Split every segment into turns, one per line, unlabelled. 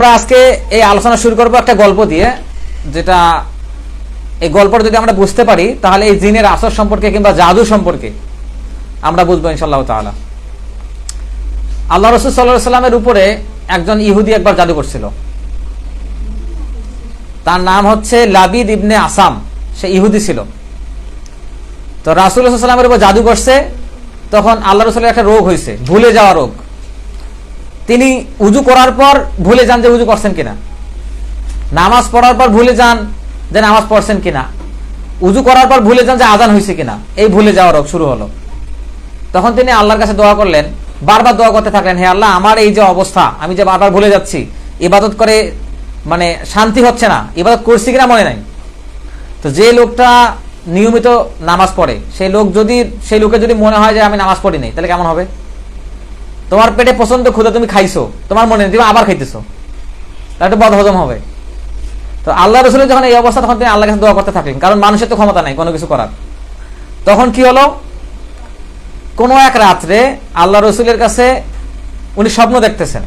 আমরা আজকে এই আলোচনা শুরু করব একটা গল্প দিয়ে, যেটা এই গল্পটা যদি আমরা বুঝতে পারি তাহলে এই জিনের আসর সম্পর্কে কিংবা জাদু সম্পর্কে আমরা বুঝবো ইনশাআল্লাহ তাআলা। আল্লাহ রাসূল সাল্লাল্লাহু আলাইহি সাল্লামের উপরে একজন ইহুদি একবার জাদু করছিল। তার নাম হচ্ছে লাবিদ ইবনে আসাম, সে ইহুদি ছিল। তো রাসূল সাল্লাল্লাহু আলাইহি সাল্লামের উপর জাদু করছে। তখন আল্লাহ রাসূলের একটা রোগ হয়েছে, ভুলে যাওয়া রোগ। তিনি উজু করার পর ভুলে যান যে উজু করছেন কিনা, নামাজ পড়ার পর ভুলে যান যে নামাজ পড়ছেন কিনা, উজু করার পর ভুলে যান যে আযান হয়েছে কিনা। এই ভুলে যাওয়া রোগ শুরু হলো। তখন তিনি আল্লাহর কাছে দোয়া করলেন, বারবার দোয়া করতে থাকলেন, হে আল্লাহ, আমার এই যে অবস্থা, আমি যে বারবার ভুলে যাচ্ছি, ইবাদত করে মানে শান্তি হচ্ছে না, ইবাদত করছি কিনা মনে নাই। তো যে লোকটা নিয়মিত নামাজ পড়ে সেই লোকের যদি মনে হয় যে আমি নামাজ পড়ি নাই, তাহলে কেমন হবে? তোমার পেটে পছন্দ ক্ষুধা, তুমি খাইছো, তোমার মনে নেই, তুমি আবার খাইতেছো, তাহলে একটু বদহজম হবে। তো আল্লাহ রাসূলের যখন এই অবস্থা, তখন তিনি আল্লাহর কাছে দোয়া করতে থাকলেন, কারণ মানুষের তো ক্ষমতা নাই কোনো কিছু করার। তখন কি হলো, কোন এক রাত্রে আল্লাহ রাসূলের কাছে উনি স্বপ্ন দেখতেছেন।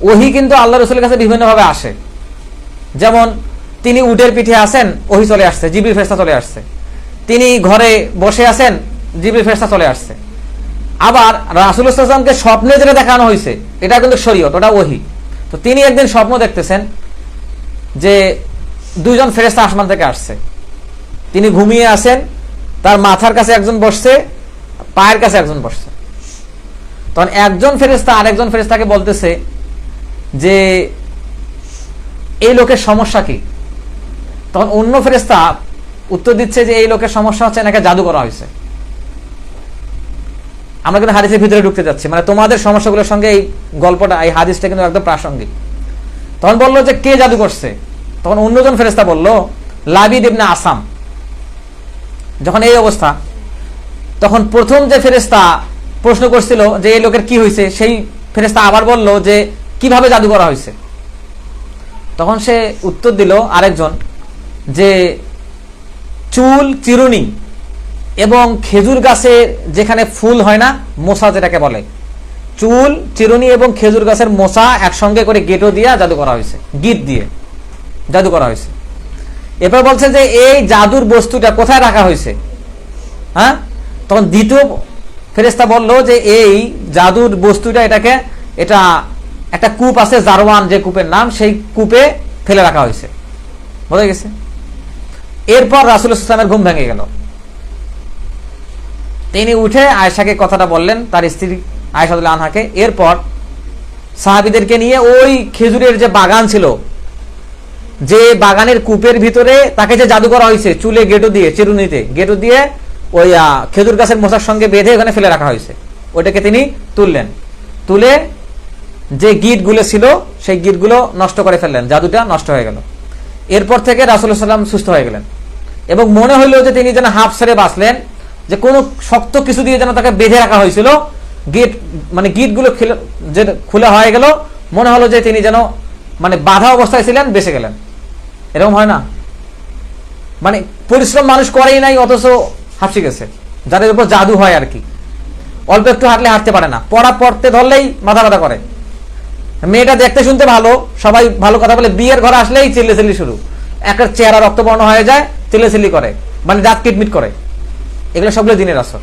ওহী কিন্তু আল্লাহ রাসূলের কাছে বিভিন্নভাবে আসে। যেমন তিনি উটের পিঠে আছেন, ওহী চলে আসছে, জিবরিল ফেরেশতা চলে আসছে। তিনি ঘরে বসে আছেন, জিবরিল ফেরেশতা চলে আসছে। আবার রাসূলুল্লাহ সাল্লাল্লাহু আলাইহি ওয়াসাল্লামকে স্বপ্নে যেটা দেখানো হয়েছে, এটা কিন্তু শরীয়ত, ওটা ওহী। তো তিনি একদিন স্বপ্ন দেখতেছেন যে দুইজন ফেরেশতা আসমান থেকে আসছে। তিনি ঘুমিয়ে আছেন, তার মাথার কাছে একজন বসছে, পায়ের কাছে একজন বসছে। তখন একজন ফেরেশতা আরেকজন ফেরেশতাকে বলতেছে যে এই লোকের সমস্যা কি? তখন অন্য ফেরেশতা উত্তর দিচ্ছে যে এই লোকের সমস্যা হচ্ছে নাকি জাদু করা হয়েছে। আমরা কিন্তু হাদিসের ভিতরে ঢুকতে যাচ্ছি, মানে তোমাদের সমস্যাগুলোর সঙ্গে এই গল্পটা, এই হাদিসটা কিন্তু একদম প্রাসঙ্গিক। তখন বললো যে কে জাদু করছে? তখন অন্যজন ফেরেশতা বলল লাবিদ ইবনে আসাম। যখন এই অবস্থা, তখন প্রথম যে ফেরেশতা প্রশ্ন করছিল যে এই লোকের কি হয়েছে, সেই ফেরেশতা আবার বলল যে কিভাবে জাদু করা হয়েছে। তখন সে উত্তর দিল আরেকজন যে চুল, চিরুনি এবং খেজুর গাছের যেখানে ফুল হয় না, মোসা যেটাকে বলে, চুল, চিরুনি এবং খেজুর গাছের মোসা একসঙ্গে করে গেটো দিয়ে জাদু করা হয়েছে, গিট দিয়ে জাদু করা হয়েছে। এরপর বলছে যে এই জাদুর বস্তুটা কোথায় রাখা হয়েছে? হ্যাঁ, তখন দ্বিতীয় ফেরেশতা বলল যে এই জাদুর বস্তুটা, এটা একটা কূপ আছে, জারওয়ান যে কূপের নাম, সেই কূপে ফেলে রাখা হয়েছে। বোঝা গেছে? এরপর রাসূলুল্লাহ সাল্লাল্লাহু আলাইহি ওয়াসাল্লামের ঘুম ভেঙে গেল। তিনি উঠে আয়েশাকে কথাটা বললেন, তার স্ত্রী আয়েশা রাদিয়াল্লাহু আনহাকে। এরপর সাহাবীদেরকে নিয়ে ওই খেজুরের যে বাগান ছিল, যে বাগানের কূপের ভিতরে তাকে যে জাদু করা হয়েছে, চুলে গেটো দিয়ে, চিরুনিতে গেটো দিয়ে ওই খেজুর গাছের মোসার সঙ্গে বেঁধে ওখানে ফেলে রাখা হয়েছে, ওইটাকে তিনি তুললেন। তুলে যে গিটগুলো ছিল সেই গিটগুলো নষ্ট করে ফেললেন, জাদুটা নষ্ট হয়ে গেল। এরপর থেকে রাসূলুল্লাহ সাল্লাল্লাহু আলাইহি ওয়াসাল্লাম সুস্থ হয়ে গেলেন এবং মনে হইল যে তিনি যেন হাফ ছেড়ে বাঁচলেন, যে কোনো শক্ত কিছু দিয়ে যেন তাকে বেঁধে রাখা হয়েছিল, গিট মানে গিটগুলো যে খোলা হয়ে গেল, মনে হলো যে তিনি যেন মানে বাধা অবস্থায় ছিলেন, বেঁচে গেলেন। এরকম হয় না? মানে পরিশ্রম মানুষ করেই নাই, অথচ হাঁপসে গেছে, যাদের উপর জাদু হয় আর কি। অল্প একটু হাঁটলে হাঁটতে পারে না, পড়তে ধরলেই মাথা ব্যথা করে। মেয়েটা দেখতে শুনতে ভালো, সবাই ভালো কথা বলে, বিয়ের ঘরে আসলেই চিল্লাচিল্লি শুরু, একটা চেহারা রক্তবর্ণ হয়ে যায়, চিল্লাচিল্লি করে, মানে দাঁত কিটমিট করে। এগুলো সবগুলো জিনের আসর।